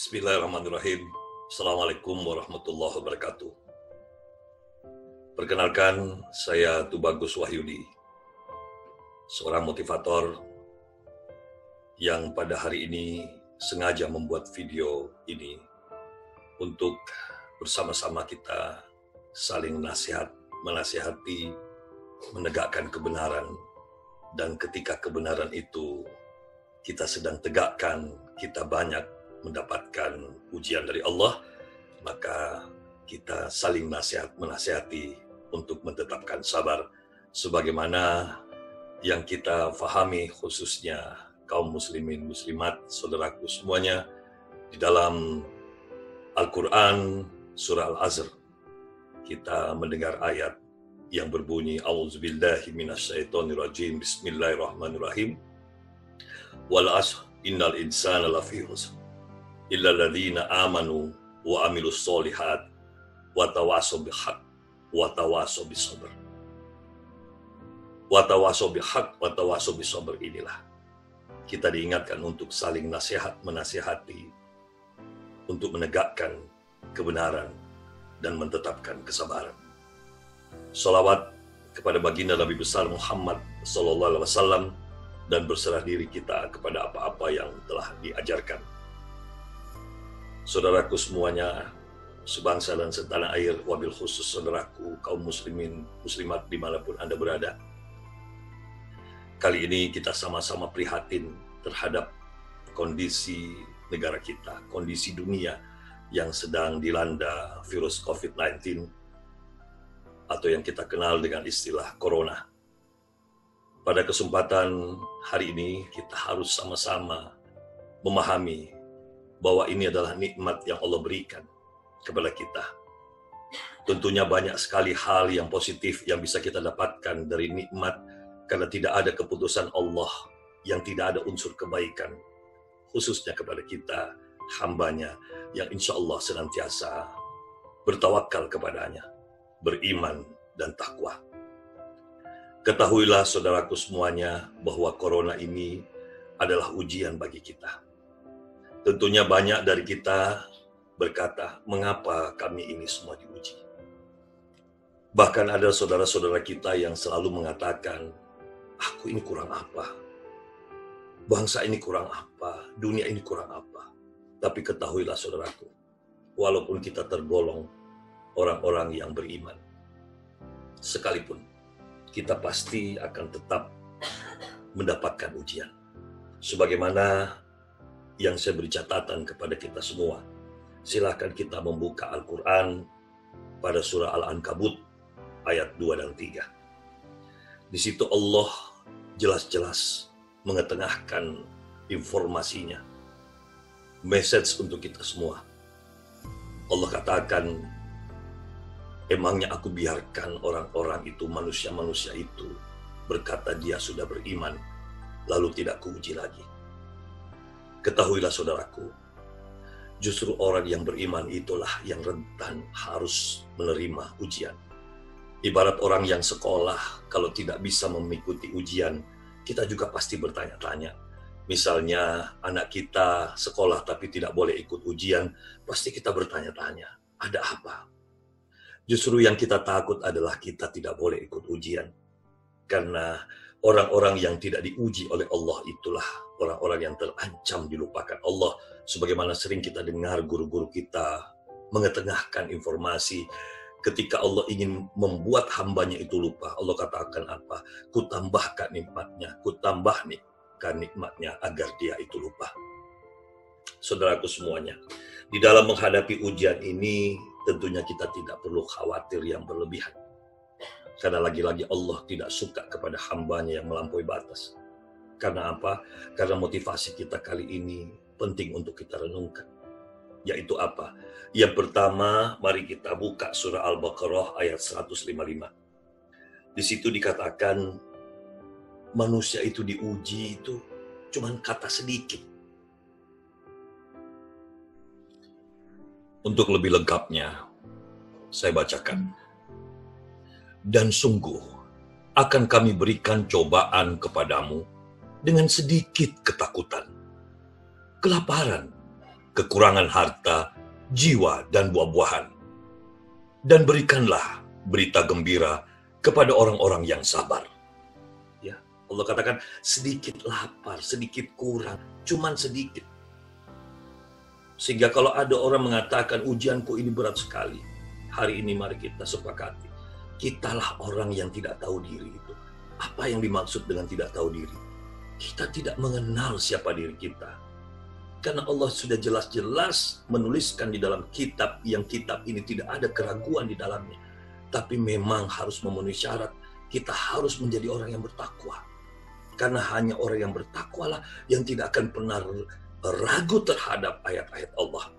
Bismillahirrahmanirrahim. Assalamualaikum warahmatullahi wabarakatuh. Perkenalkan, saya Tubagus Wahyudi, seorang motivator yang pada hari ini sengaja membuat video ini untuk bersama-sama kita saling menasihati, menegakkan kebenaran, dan ketika kebenaran itu kita sedang tegakkan, kita banyak mendapatkan ujian dari Allah, maka kita saling menasihati untuk menetapkan sabar sebagaimana yang kita fahami, khususnya kaum muslimin muslimat saudaraku semuanya, di dalam Al-Quran surah Al-Asr kita mendengar ayat yang berbunyi A'udzubillahi minasyaitonirrajim, Bismillahirrahmanirrahim, wal asr innal insana lafi khusr illa alladzina amanu wa amilus solihat wa tawasaw bil haqq wa tawasaw bis sabr. Wa tawasaw bil haqq wa tawasaw bis sabr, inilah kita diingatkan untuk saling menasihati untuk menegakkan kebenaran dan menetapkan kesabaran. Salawat kepada baginda Nabi besar Muhammad sallallahu alaihi wasallam dan berserah diri kita kepada apa-apa yang telah diajarkan. Saudaraku semuanya, sebangsa dan setanah air, wabil khusus saudaraku kaum muslimin muslimat dimanapun Anda berada. Kali ini kita sama-sama prihatin terhadap kondisi negara kita, kondisi dunia yang sedang dilanda virus COVID-19 atau yang kita kenal dengan istilah Corona. Pada kesempatan hari ini kita harus sama-sama memahami bahwa ini adalah nikmat yang Allah berikan kepada kita. Tentunya banyak sekali hal yang positif yang bisa kita dapatkan dari nikmat, karena tidak ada keputusan Allah yang tidak ada unsur kebaikan, khususnya kepada kita, hambanya, yang insya Allah senantiasa bertawakal kepadanya, beriman dan takwa. Ketahuilah saudaraku semuanya bahwa Corona ini adalah ujian bagi kita. Tentunya banyak dari kita berkata, mengapa kami ini semua diuji? Bahkan ada saudara-saudara kita yang selalu mengatakan, aku ini kurang apa? Bangsa ini kurang apa? Dunia ini kurang apa? Tapi ketahuilah saudaraku, walaupun kita tergolong orang-orang yang beriman, sekalipun kita pasti akan tetap mendapatkan ujian. Sebagaimana yang saya beri catatan kepada kita semua, silakan kita membuka Al-Quran pada surah Al-Ankabut ayat 2 dan 3. Di situ Allah jelas-jelas mengetengahkan informasinya, message untuk kita semua. Allah katakan, emangnya aku biarkan orang-orang itu, manusia-manusia itu, berkata dia sudah beriman, lalu tidak kuuji lagi. Ketahuilah saudaraku, justru orang yang beriman itulah yang rentan harus menerima ujian. Ibarat orang yang sekolah, kalau tidak bisa mengikuti ujian, kita juga pasti bertanya-tanya. Misalnya anak kita sekolah tapi tidak boleh ikut ujian, pasti kita bertanya-tanya, ada apa? Justru yang kita takut adalah kita tidak boleh ikut ujian. Karena orang-orang yang tidak diuji oleh Allah itulah orang-orang yang terancam dilupakan Allah. Sebagaimana sering kita dengar guru-guru kita mengetengahkan informasi, ketika Allah ingin membuat hambanya itu lupa, Allah katakan apa? Kutambahkan nikmatnya, kutambahkan nikmatnya agar dia itu lupa. Saudaraku semuanya, di dalam menghadapi ujian ini, tentunya kita tidak perlu khawatir yang berlebihan. Karena lagi-lagi Allah tidak suka kepada hambanya yang melampaui batas. Karena apa? Karena motivasi kita kali ini penting untuk kita renungkan. Yaitu apa? Yang pertama, mari kita buka surah Al-Baqarah ayat 155. Di situ dikatakan, manusia itu diuji itu cuman kata sedikit. Untuk lebih lengkapnya, saya bacakan. Dan sungguh akan kami berikan cobaan kepadamu dengan sedikit ketakutan, kelaparan, kekurangan harta, jiwa, dan buah-buahan. Dan berikanlah berita gembira kepada orang-orang yang sabar. Ya, Allah katakan sedikit lapar, sedikit kurang, cuman sedikit. Sehingga kalau ada orang mengatakan ujianku ini berat sekali, hari ini mari kita sepakati. Kitalah orang yang tidak tahu diri itu. Apa yang dimaksud dengan tidak tahu diri? Kita tidak mengenal siapa diri kita. Karena Allah sudah jelas-jelas menuliskan di dalam kitab, yang kitab ini tidak ada keraguan di dalamnya. Tapi memang harus memenuhi syarat, kita harus menjadi orang yang bertakwa. Karena hanya orang yang bertakwalah yang tidak akan pernah ragu terhadap ayat-ayat Allah.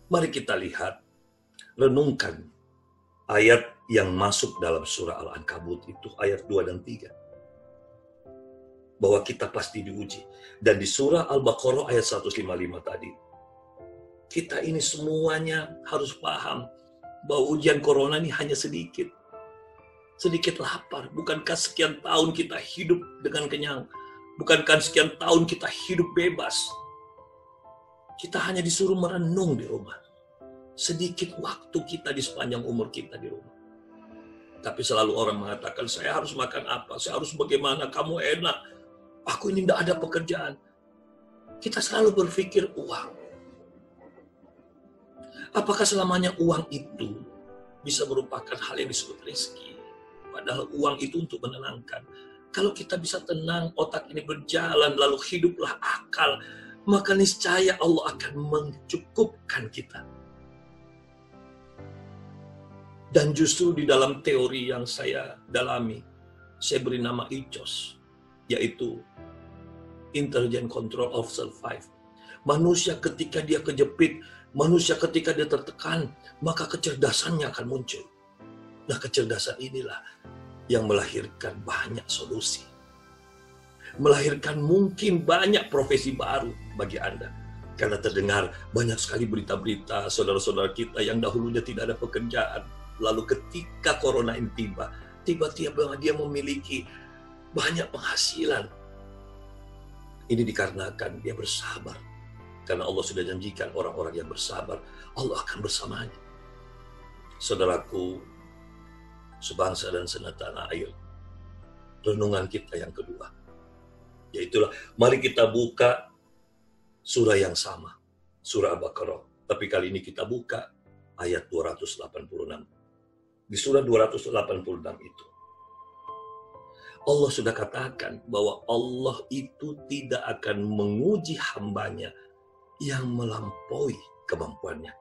Mari kita lihat, renungkan ayat yang masuk dalam surah Al-Ankabut itu, ayat 2 dan 3. Bahwa kita pasti diuji. Dan di surah Al-Baqarah ayat 155 tadi, kita ini semuanya harus paham bahwa ujian corona ini hanya sedikit. Sedikit lapar. Bukankah sekian tahun kita hidup dengan kenyang? Bukankah sekian tahun kita hidup bebas? Kita hanya disuruh merenung di rumah. Sedikit waktu kita di sepanjang umur kita di rumah. Tapi selalu orang mengatakan, saya harus makan apa? Saya harus bagaimana? Kamu enak. Aku ini tidak ada pekerjaan. Kita selalu berpikir uang. Apakah selamanya uang itu bisa merupakan hal yang disebut rezeki? Padahal uang itu untuk menenangkan. Kalau kita bisa tenang, otak ini berjalan, lalu hiduplah akal, maka niscaya Allah akan mencukupkan kita. Dan justru di dalam teori yang saya dalami, saya beri nama ICOS, yaitu Intelligent Control of Survive. Manusia ketika dia kejepit, manusia ketika dia tertekan, maka kecerdasannya akan muncul. Nah, kecerdasan inilah yang melahirkan banyak solusi. Melahirkan mungkin banyak profesi baru bagi Anda. Karena terdengar banyak sekali berita-berita saudara-saudara kita yang dahulunya tidak ada pekerjaan. Lalu ketika corona ini tiba, tiba-tiba dia memiliki banyak penghasilan. Ini dikarenakan dia bersabar. Karena Allah sudah janjikan orang-orang yang bersabar, Allah akan bersamanya. Saudaraku, sebangsa dan setanah air, renungan kita yang kedua, yaitulah mari kita buka surah yang sama, surah Al-Baqarah. Tapi kali ini kita buka ayat 286. Di surah 286 itu, Allah sudah katakan bahwa Allah itu tidak akan menguji hambanya yang melampaui kemampuannya.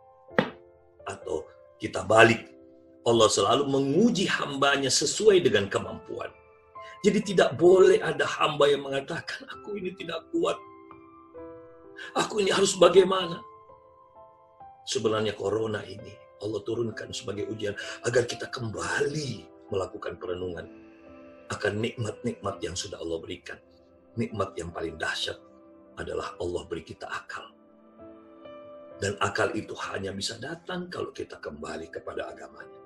Atau kita balik, Allah selalu menguji hambanya sesuai dengan kemampuan. Jadi tidak boleh ada hamba yang mengatakan, aku ini tidak kuat. Aku ini harus bagaimana? Sebenarnya corona ini Allah turunkan sebagai ujian agar kita kembali melakukan perenungan akan nikmat-nikmat yang sudah Allah berikan. Nikmat yang paling dahsyat adalah Allah beri kita akal. Dan akal itu hanya bisa datang kalau kita kembali kepada agamanya.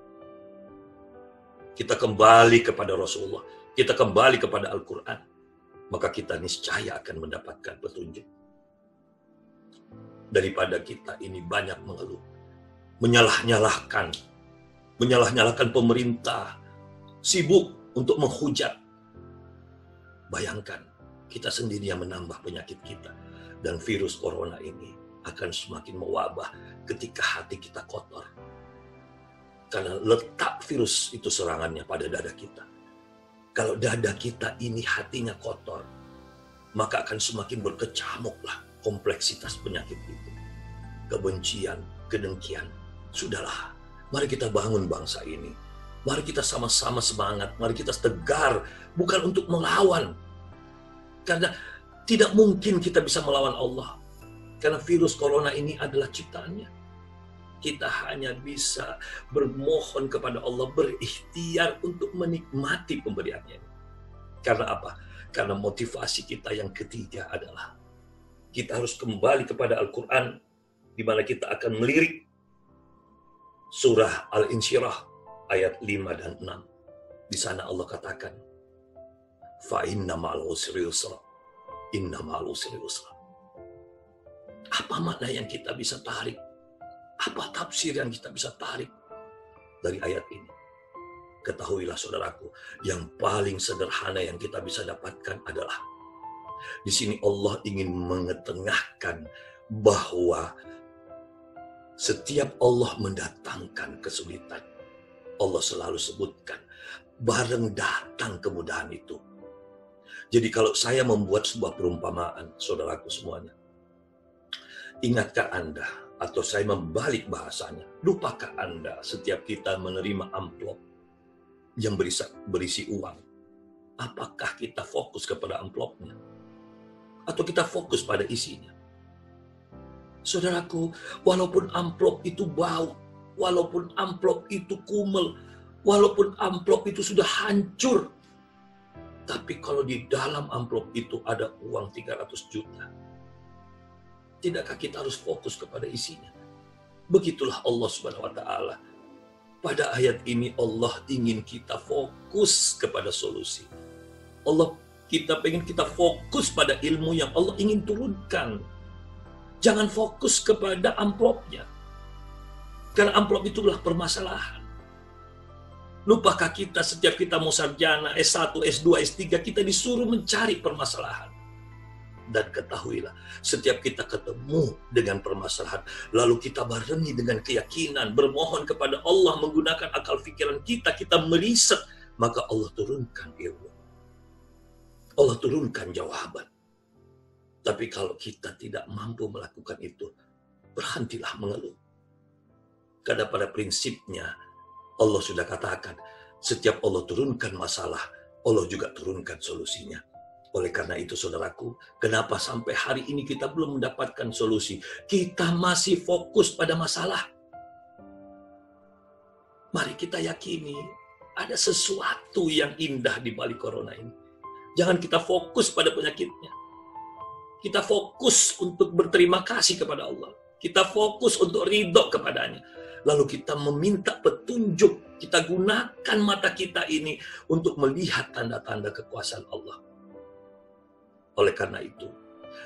Kita kembali kepada Rasulullah. Kita kembali kepada Al-Quran. Maka kita niscaya akan mendapatkan petunjuk. Daripada kita ini banyak mengeluh. Menyalah-nyalahkan pemerintah. Sibuk untuk menghujat. Bayangkan, kita sendiri yang menambah penyakit kita. Dan virus corona ini akan semakin mewabah ketika hati kita kotor. Karena letak virus itu serangannya pada dada kita. Kalau dada kita ini hatinya kotor, maka akan semakin berkecamuklah kompleksitas penyakit itu. Kebencian, kedengkian. Sudahlah, mari kita bangun bangsa ini. Mari kita sama-sama semangat, mari kita tegar, bukan untuk melawan. Karena tidak mungkin kita bisa melawan Allah. Karena virus corona ini adalah ciptaannya. Kita hanya bisa bermohon kepada Allah, berikhtiar untuk menikmati pemberiannya. Karena apa? Karena motivasi kita yang ketiga adalah kita harus kembali kepada Al-Quran, di mana kita akan melirik surah Al-Insyirah ayat 5 dan 6. Di sana Allah katakan, fa inna ma'al usri yusra. Inna ma'al usri yusra. Apa makna yang kita bisa tarik? Apa tafsir yang kita bisa tarik dari ayat ini? Ketahuilah saudaraku, yang paling sederhana yang kita bisa dapatkan adalah di sini Allah ingin mengetengahkan bahwa setiap Allah mendatangkan kesulitan, Allah selalu sebutkan bareng datang kemudahan itu. Jadi kalau saya membuat sebuah perumpamaan, saudaraku semuanya, ingatkah Anda, atau saya membalik bahasanya, lupakah Anda setiap kita menerima amplop yang berisi uang? Apakah kita fokus kepada amplopnya? Atau kita fokus pada isinya? Saudaraku, walaupun amplop itu bau, walaupun amplop itu kumel, walaupun amplop itu sudah hancur, tapi kalau di dalam amplop itu ada uang 300 juta, tidakkah kita harus fokus kepada isinya? Begitulah Allah Subhanahu wa Ta'ala. Pada ayat ini Allah ingin kita fokus kepada solusi. Kita pengen kita fokus pada ilmu yang Allah ingin turunkan. Jangan fokus kepada amplopnya. Karena amplop itulah permasalahan. Lupakah kita setiap kita mau sarjana, S1, S2, S3, kita disuruh mencari permasalahan. Dan ketahuilah, setiap kita ketemu dengan permasalahan, lalu kita barengi dengan keyakinan, bermohon kepada Allah, menggunakan akal pikiran kita meriset, maka Allah turunkan ilmu. Allah turunkan jawaban. Tapi kalau kita tidak mampu melakukan itu, berhentilah mengeluh. Karena pada prinsipnya, Allah sudah katakan, setiap Allah turunkan masalah, Allah juga turunkan solusinya. Oleh karena itu saudaraku, kenapa sampai hari ini kita belum mendapatkan solusi? Kita masih fokus pada masalah. Mari kita yakini, ada sesuatu yang indah di balik corona ini. Jangan kita fokus pada penyakitnya. Kita fokus untuk berterima kasih kepada Allah. Kita fokus untuk ridho kepadanya. Lalu kita meminta petunjuk. Kita gunakan mata kita ini untuk melihat tanda-tanda kekuasaan Allah. Oleh karena itu,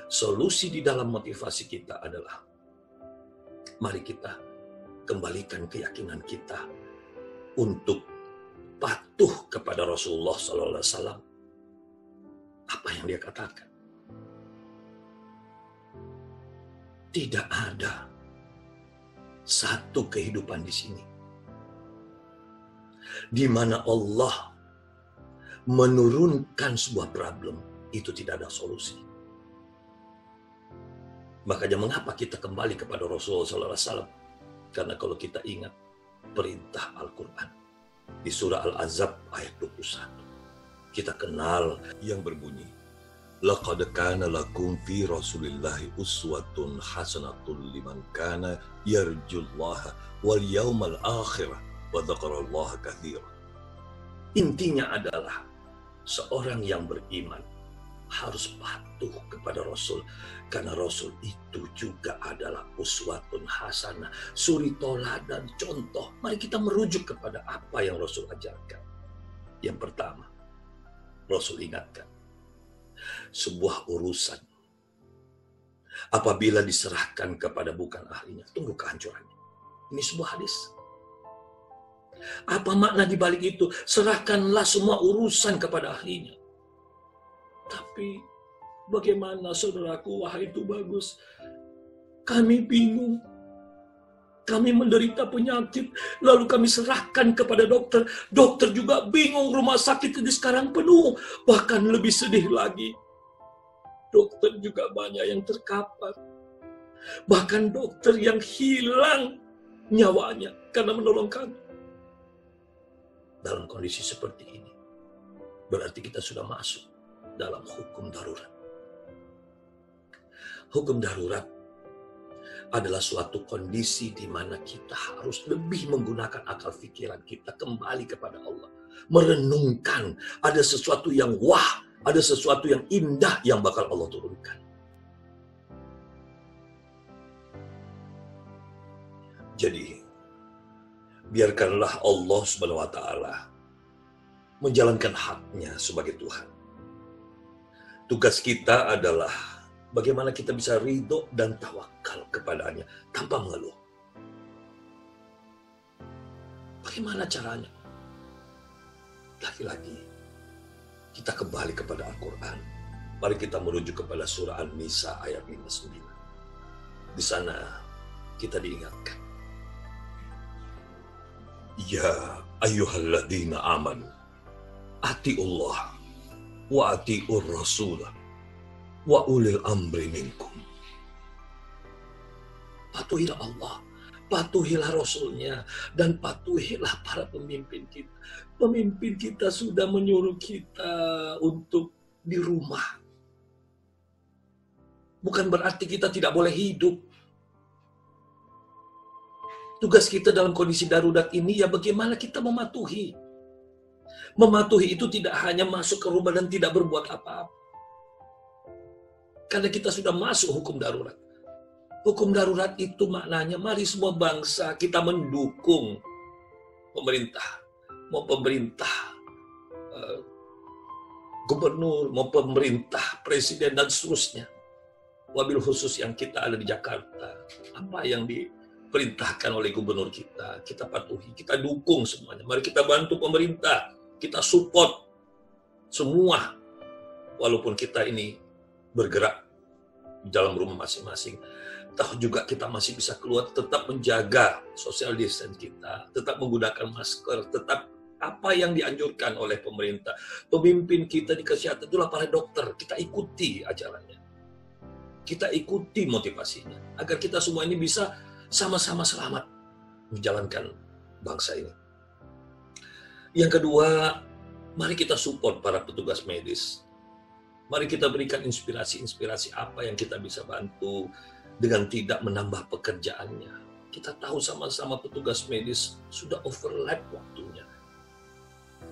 solusi di dalam motivasi kita adalah, mari kita kembalikan keyakinan kita untuk patuh kepada Rasulullah SAW. Apa yang dia katakan? Tidak ada satu kehidupan di sini di mana Allah menurunkan sebuah problem, itu tidak ada solusi. Makanya mengapa kita kembali kepada Rasulullah SAW? Karena kalau kita ingat perintah Al-Quran di surah Al-Ahzab ayat 21, kita kenal yang berbunyi, laqad kana lakum fi rasulillahi uswatun hasanatun liman kana yarjullaha wal yawmal akhir wa dzakarallaha katsira. Intinya adalah seorang yang beriman harus patuh kepada Rasul, karena Rasul itu juga adalah uswatun hasanah, suri toladan, contoh. Mari kita merujuk kepada apa yang Rasul ajarkan. Yang pertama, Rasul ingatkan, sebuah urusan apabila diserahkan kepada bukan ahlinya, tunggu kehancurannya. Ini sebuah hadis. Apa makna di balik itu? Serahkanlah semua urusan kepada ahlinya. Tapi bagaimana saudaraku, wah itu bagus. Kami bingung. Kami menderita penyakit, lalu kami serahkan kepada dokter. Dokter juga bingung, rumah sakit ini sekarang penuh. Bahkan lebih sedih lagi, dokter juga banyak yang terkapar. Bahkan dokter yang hilang nyawanya karena menolong kami. Dalam kondisi seperti ini, berarti kita sudah masuk dalam hukum darurat. Hukum darurat adalah suatu kondisi di mana kita harus lebih menggunakan akal pikiran kita kembali kepada Allah. Merenungkan ada sesuatu yang wah, ada sesuatu yang indah yang bakal Allah turunkan. Jadi, biarkanlah Allah Subhanahu wa Ta'ala menjalankan haknya sebagai Tuhan. Tugas kita adalah bagaimana kita bisa ridho dan tawakal kepadanya tanpa mengeluh. Bagaimana caranya? Lagi-lagi, kita kembali kepada Al-Quran. Mari kita merujuk kepada surah An-Nisa ayat 59. Di sana kita diingatkan. Ya ayyuhalladzina amanu, atiullah wa atiur rasulah wa ulil amri minkum. Patuhilah Allah, patuhilah Rasulnya, dan patuhilah para pemimpin kita. Pemimpin kita sudah menyuruh kita untuk di rumah. Bukan berarti kita tidak boleh hidup. Tugas kita dalam kondisi darurat ini ya bagaimana kita mematuhi. Mematuhi itu tidak hanya masuk ke rumah dan tidak berbuat apa-apa. Karena kita sudah masuk hukum darurat. Hukum darurat itu maknanya mari semua bangsa kita mendukung pemerintah. Mau pemerintah gubernur, mau pemerintah presiden dan seterusnya. Wabil khusus yang kita ada di Jakarta. Apa yang diperintahkan oleh gubernur kita patuhi, kita dukung semuanya. Mari kita bantu pemerintah, kita support semua. Walaupun kita ini bergerak di dalam rumah masing-masing, tahu juga kita masih bisa keluar, tetap menjaga social distance kita, tetap menggunakan masker, tetap apa yang dianjurkan oleh pemerintah. Pemimpin kita di kesehatan itulah para dokter, kita ikuti ajarannya. Kita ikuti motivasinya, agar kita semua ini bisa sama-sama selamat menjalankan bangsa ini. Yang kedua, mari kita support para petugas medis. Mari kita berikan inspirasi-inspirasi apa yang kita bisa bantu dengan tidak menambah pekerjaannya. Kita tahu sama-sama petugas medis sudah overlap waktunya.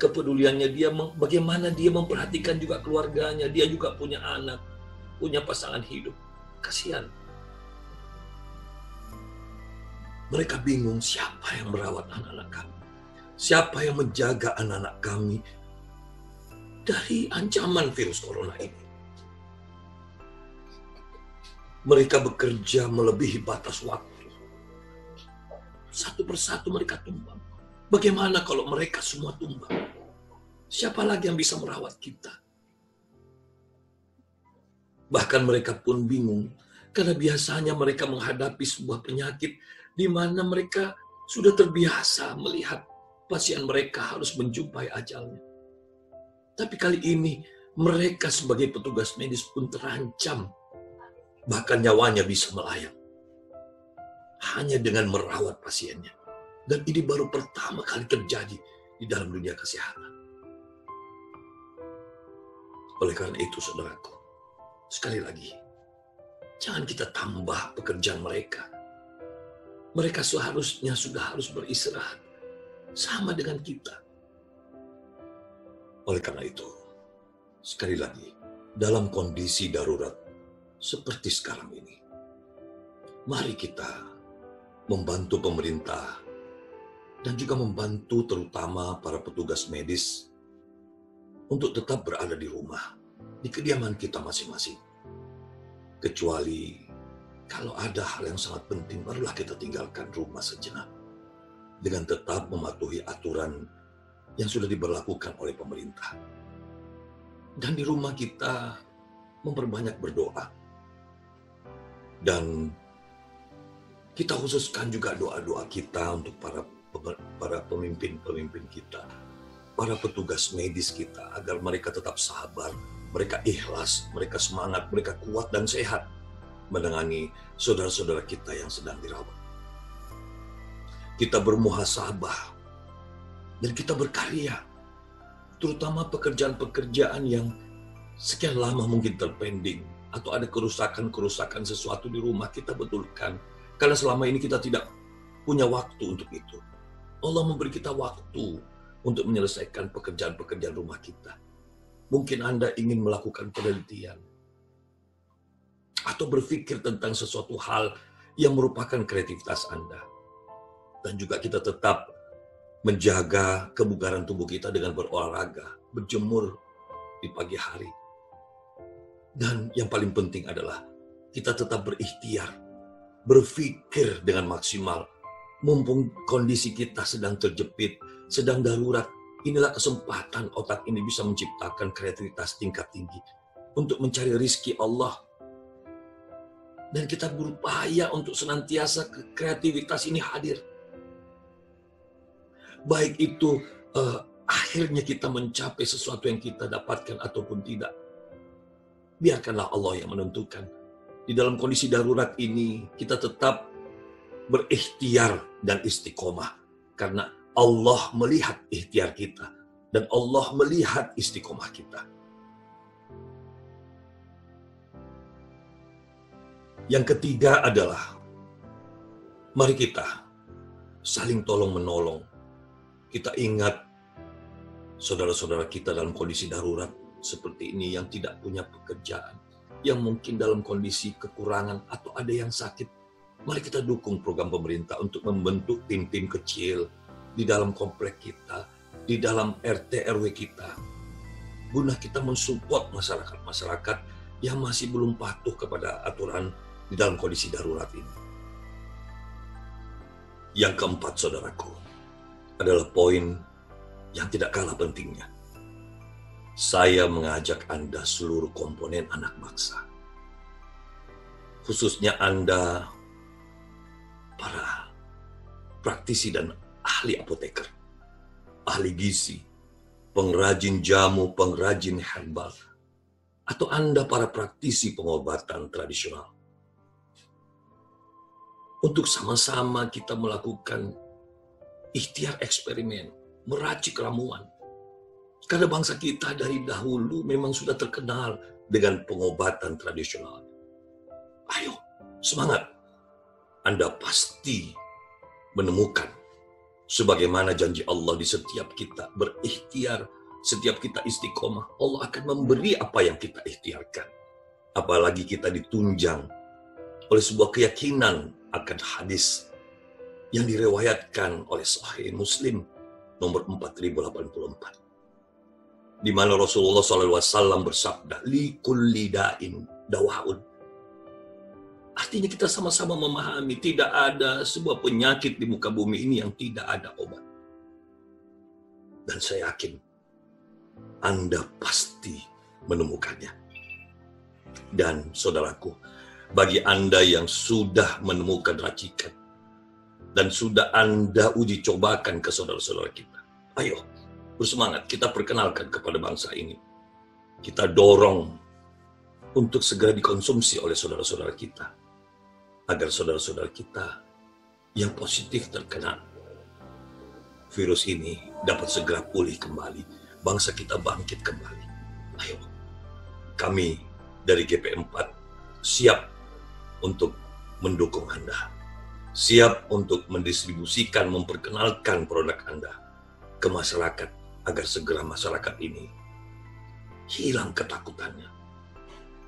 Kepeduliannya dia, bagaimana dia memperhatikan juga keluarganya, dia juga punya anak, punya pasangan hidup. Kasihan. Mereka bingung siapa yang merawat anak-anak kami. Siapa yang menjaga anak-anak kami dari ancaman virus corona ini. Mereka bekerja melebihi batas waktu. Satu persatu mereka tumbang. Bagaimana kalau mereka semua tumbang? Siapa lagi yang bisa merawat kita? Bahkan mereka pun bingung, karena biasanya mereka menghadapi sebuah penyakit di mana mereka sudah terbiasa melihat pasien mereka harus menjumpai ajalnya. Tapi kali ini mereka sebagai petugas medis pun terancam, bahkan nyawanya bisa melayang hanya dengan merawat pasiennya. Dan ini baru pertama kali terjadi di dalam dunia kesehatan. Oleh karena itu, saudaraku, sekali lagi, jangan kita tambah pekerjaan mereka. Mereka seharusnya sudah harus beristirahat, sama dengan kita. Oleh karena itu, sekali lagi, dalam kondisi darurat seperti sekarang ini, mari kita membantu pemerintah dan juga membantu terutama para petugas medis untuk tetap berada di rumah, di kediaman kita masing-masing. Kecuali kalau ada hal yang sangat penting, barulah kita tinggalkan rumah sejenak dengan tetap mematuhi aturan yang sudah diberlakukan oleh pemerintah. Dan di rumah kita memperbanyak berdoa. Dan kita khususkan juga doa-doa kita untuk para pemimpin-pemimpin kita, para petugas medis kita, agar mereka tetap sabar, mereka ikhlas, mereka semangat, mereka kuat dan sehat menangani saudara-saudara kita yang sedang dirawat. Kita bermuhasabah dan kita berkarya, terutama pekerjaan-pekerjaan yang sekian lama mungkin terpending, atau ada kerusakan-kerusakan sesuatu di rumah, kita betulkan. Karena selama ini kita tidak punya waktu untuk itu. Allah memberi kita waktu untuk menyelesaikan pekerjaan-pekerjaan rumah kita. Mungkin Anda ingin melakukan penelitian atau berpikir tentang sesuatu hal yang merupakan kreativitas Anda. Dan juga kita tetap menjaga kebugaran tubuh kita dengan berolahraga, berjemur di pagi hari. Dan yang paling penting adalah kita tetap berikhtiar, berpikir dengan maksimal. Mumpung kondisi kita sedang terjepit, sedang darurat, inilah kesempatan otak ini bisa menciptakan kreativitas tingkat tinggi untuk mencari rizki Allah. Dan kita berupaya untuk senantiasa kreativitas ini hadir. Baik itu akhirnya kita mencapai sesuatu yang kita dapatkan ataupun tidak. Biarkanlah Allah yang menentukan. Di dalam kondisi darurat ini, kita tetap berikhtiar dan istiqomah. Karena Allah melihat ikhtiar kita. Dan Allah melihat istiqomah kita. Yang ketiga adalah, mari kita saling tolong-menolong. Kita ingat saudara-saudara kita dalam kondisi darurat seperti ini yang tidak punya pekerjaan, yang mungkin dalam kondisi kekurangan atau ada yang sakit. Mari kita dukung program pemerintah untuk membentuk tim-tim kecil di dalam komplek kita, di dalam RT RW kita, guna kita mensupport masyarakat-masyarakat yang masih belum patuh kepada aturan di dalam kondisi darurat ini. Yang keempat, saudaraku, adalah poin yang tidak kalah pentingnya. Saya mengajak Anda seluruh komponen anak bangsa, khususnya Anda para praktisi dan ahli apoteker, ahli gizi, pengrajin jamu, pengrajin herbal, atau Anda para praktisi pengobatan tradisional. Untuk sama-sama kita melakukan ikhtiar eksperimen, meracik ramuan. Karena bangsa kita dari dahulu memang sudah terkenal dengan pengobatan tradisional. Ayo, semangat. Anda pasti menemukan sebagaimana janji Allah di setiap kita berikhtiar, setiap kita istiqomah, Allah akan memberi apa yang kita ikhtiarkan. Apalagi kita ditunjang oleh sebuah keyakinan akan hadis yang diriwayatkan oleh Sahih Muslim nomor 4084, di mana Rasulullah SAW bersabda, "Li kulli da'in dawaun." Artinya kita sama-sama memahami tidak ada sebuah penyakit di muka bumi ini yang tidak ada obat. Dan saya yakin Anda pasti menemukannya. Dan saudaraku, bagi Anda yang sudah menemukan racikan dan sudah Anda uji cobakan ke saudara-saudara kita, ayo bersemangat, kita perkenalkan kepada bangsa ini. Kita dorong untuk segera dikonsumsi oleh saudara-saudara kita, agar saudara-saudara kita yang positif terkena virus ini dapat segera pulih kembali, bangsa kita bangkit kembali. Ayo, kami dari GP4 siap untuk mendukung Anda, siap untuk mendistribusikan, memperkenalkan produk Anda ke masyarakat, agar segera masyarakat ini hilang ketakutannya,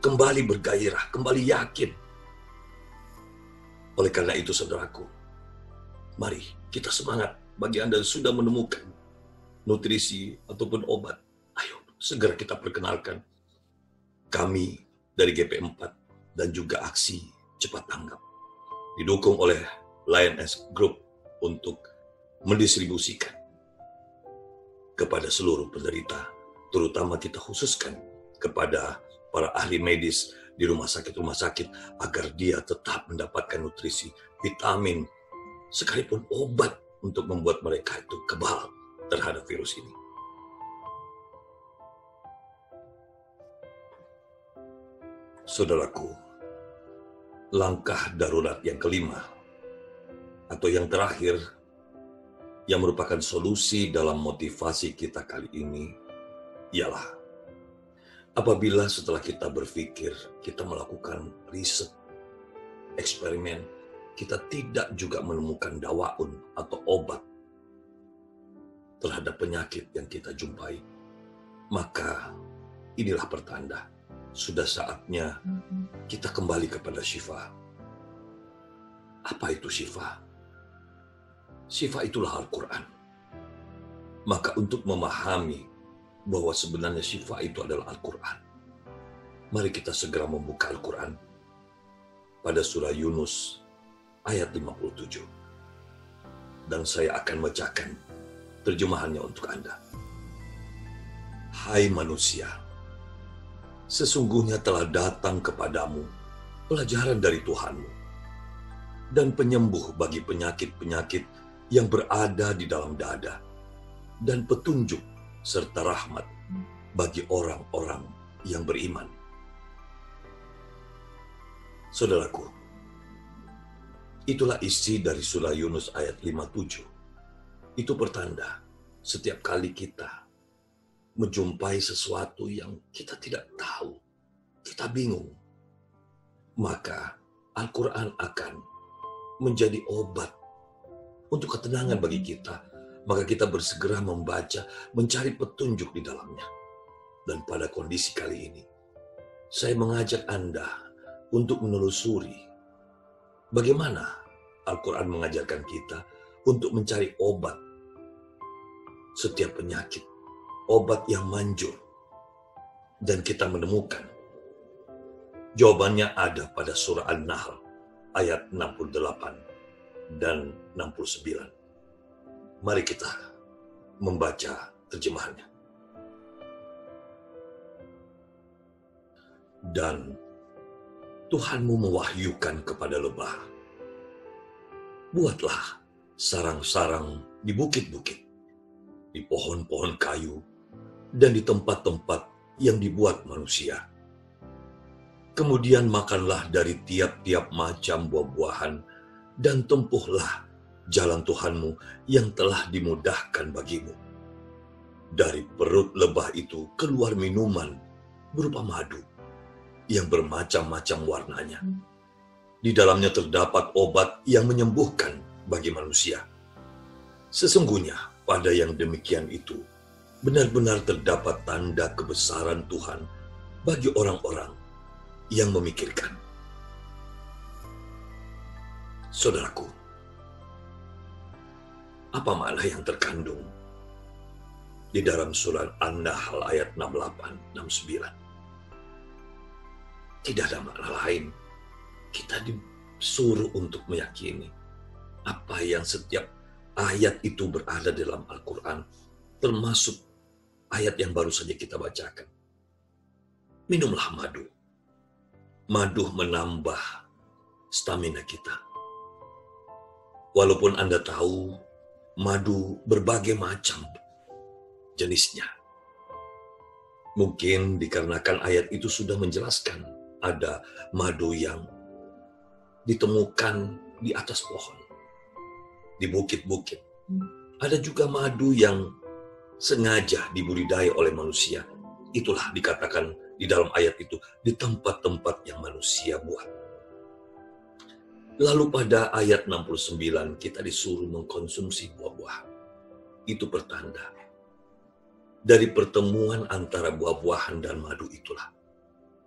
kembali bergairah, kembali yakin. Oleh karena itu, saudaraku, mari kita semangat. Bagi Anda yang sudah menemukan nutrisi ataupun obat, ayo segera kita perkenalkan. Kami dari GP4 dan juga aksi cepat tanggap didukung oleh Lions Group untuk mendistribusikan kepada seluruh penderita, terutama kita khususkan kepada para ahli medis di rumah sakit, agar dia tetap mendapatkan nutrisi, vitamin, sekalipun obat untuk membuat mereka itu kebal terhadap virus ini. Saudaraku, langkah darurat yang kelima atau yang terakhir yang merupakan solusi dalam motivasi kita kali ini ialah apabila setelah kita berpikir, kita melakukan riset, eksperimen, kita tidak juga menemukan dawaun atau obat terhadap penyakit yang kita jumpai, maka inilah pertanda sudah saatnya kita kembali kepada syifa. Apa itu syifa? Syifa itulah Al-Quran. Maka untuk memahami bahwa sebenarnya syifa itu adalah Al-Quran, mari kita segera membuka Al-Quran pada surah Yunus ayat 57. Dan saya akan bacakan terjemahannya untuk Anda. Hai manusia, sesungguhnya telah datang kepadamu pelajaran dari Tuhanmu dan penyembuh bagi penyakit-penyakit yang berada di dalam dada dan petunjuk serta rahmat bagi orang-orang yang beriman. Saudaraku, itulah isi dari surah Yunus ayat 57. Itu pertanda setiap kali kita menjumpai sesuatu yang kita tidak tahu, kita bingung, maka Al-Quran akan menjadi obat untuk ketenangan bagi kita. Maka kita bersegera membaca, mencari petunjuk di dalamnya. Dan pada kondisi kali ini, saya mengajak Anda untuk menelusuri bagaimana Al-Quran mengajarkan kita untuk mencari obat setiap penyakit, obat yang manjur. Dan kita menemukan jawabannya ada pada surah An-Nahl ayat 68 dan 69. Mari kita membaca terjemahannya. Dan Tuhanmu mewahyukan kepada lebah, buatlah sarang-sarang di bukit-bukit, di pohon-pohon kayu, dan di tempat-tempat yang dibuat manusia. Kemudian makanlah dari tiap-tiap macam buah-buahan, dan tempuhlah jalan Tuhanmu yang telah dimudahkan bagimu. Dari perut lebah itu keluar minuman berupa madu yang bermacam-macam warnanya. Di dalamnya terdapat obat yang menyembuhkan bagi manusia. Sesungguhnya pada yang demikian itu benar-benar terdapat tanda kebesaran Tuhan bagi orang-orang yang memikirkan. Saudaraku, apa makna yang terkandung di dalam surah An-Nahl ayat 68-69? Tidak ada makna lain. Kita disuruh untuk meyakini apa yang setiap ayat itu berada dalam Al-Quran, termasuk ayat yang baru saja kita bacakan. Minumlah madu. Madu menambah stamina kita. Walaupun Anda tahu madu berbagai macam jenisnya. Mungkin dikarenakan ayat itu sudah menjelaskan ada madu yang ditemukan di atas pohon, di bukit-bukit. Ada juga madu yang sengaja dibudidaya oleh manusia. Itulah dikatakan di dalam ayat itu, di tempat-tempat yang manusia buat. Lalu pada ayat 69 kita disuruh mengkonsumsi buah-buahan. Itu pertanda dari pertemuan antara buah-buahan dan madu itulah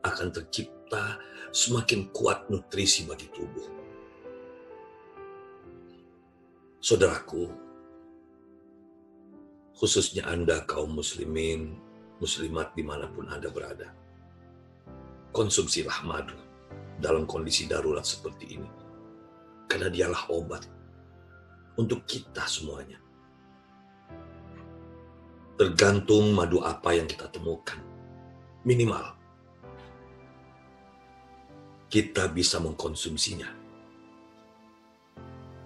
akan tercipta semakin kuat nutrisi bagi tubuh. Saudaraku, khususnya Anda kaum muslimin, muslimat dimanapun Anda berada, konsumsilah madu dalam kondisi darurat seperti ini. Karena dialah obat untuk kita semuanya. Tergantung madu apa yang kita temukan. Minimal kita bisa mengkonsumsinya.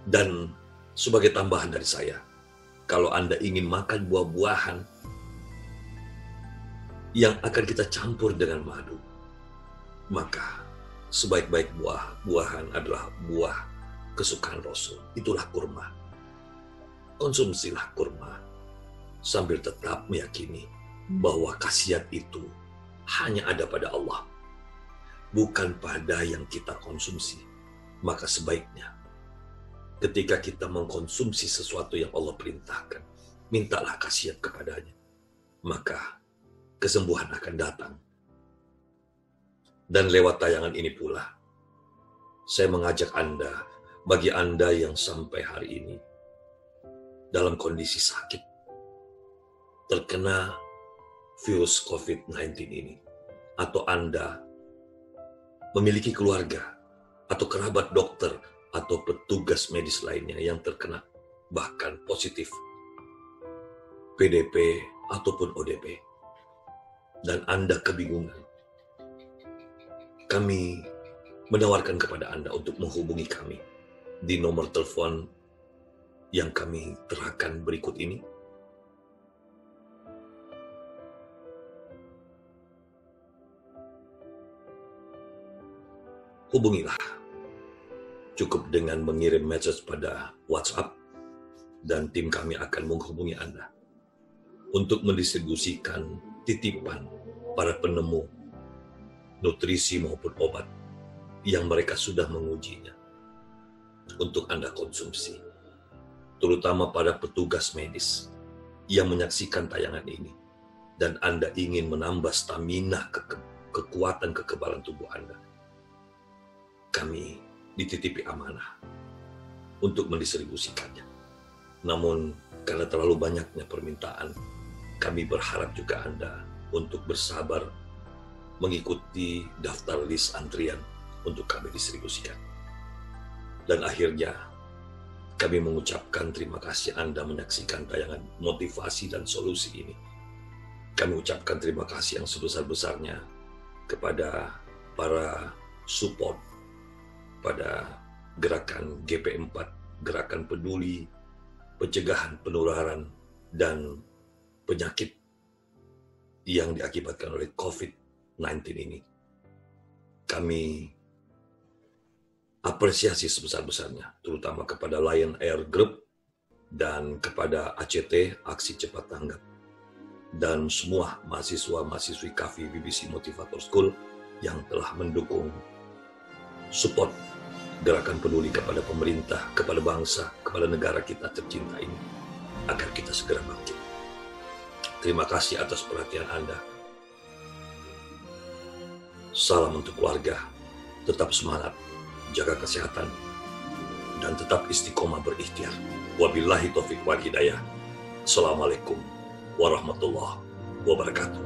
Dan sebagai tambahan dari saya, kalau Anda ingin makan buah-buahan yang akan kita campur dengan madu, maka sebaik-baik buah-buahan adalah buah kesukaan Rasul. Itulah kurma. Konsumsilah kurma sambil tetap meyakini bahwa khasiat itu hanya ada pada Allah, bukan pada yang kita konsumsi. Maka sebaiknya ketika kita mengkonsumsi sesuatu yang Allah perintahkan, mintalah khasiat kepadanya, maka kesembuhan akan datang. Dan lewat tayangan ini pula, saya mengajak Anda, bagi Anda yang sampai hari ini dalam kondisi sakit, terkena virus COVID-19 ini, atau Anda memiliki keluarga atau kerabat dokter atau petugas medis lainnya yang terkena, bahkan positif PDP ataupun ODP, dan Anda kebingungan, kami menawarkan kepada Anda untuk menghubungi kami di nomor telepon yang kami terahkan berikut ini. Hubungilah. Cukup dengan mengirim message pada WhatsApp dan tim kami akan menghubungi Anda untuk mendistribusikan titipan para penemu nutrisi maupun obat yang mereka sudah mengujinya untuk Anda konsumsi, terutama pada petugas medis yang menyaksikan tayangan ini dan Anda ingin menambah stamina kekuatan kekebalan tubuh Anda. Kami dititipi amanah untuk mendistribusikannya. Namun karena terlalu banyaknya permintaan, kami berharap juga Anda untuk bersabar mengikuti daftar list antrian untuk kami distribusikan. Dan akhirnya kami mengucapkan terima kasih Anda menyaksikan tayangan motivasi dan solusi ini. Kami ucapkan terima kasih yang sebesar-besarnya kepada para support pada gerakan GP4, gerakan peduli, pencegahan penularan dan penyakit yang diakibatkan oleh COVID-19 ini. Kami apresiasi sebesar-besarnya, terutama kepada Lion Air Group dan kepada ACT, Aksi Cepat Tanggap, dan semua mahasiswa-mahasiswi KAFI BBC Motivator School yang telah mendukung support gerakan peduli kepada pemerintah, kepada bangsa, kepada negara kita tercinta ini, agar kita segera bangkit. Terima kasih atas perhatian Anda. Salam untuk keluarga, tetap semangat, jaga kesehatan, dan tetap istiqomah berikhtiar. Wabillahi taufiq wal hidayah. Assalamualaikum warahmatullahi wabarakatuh.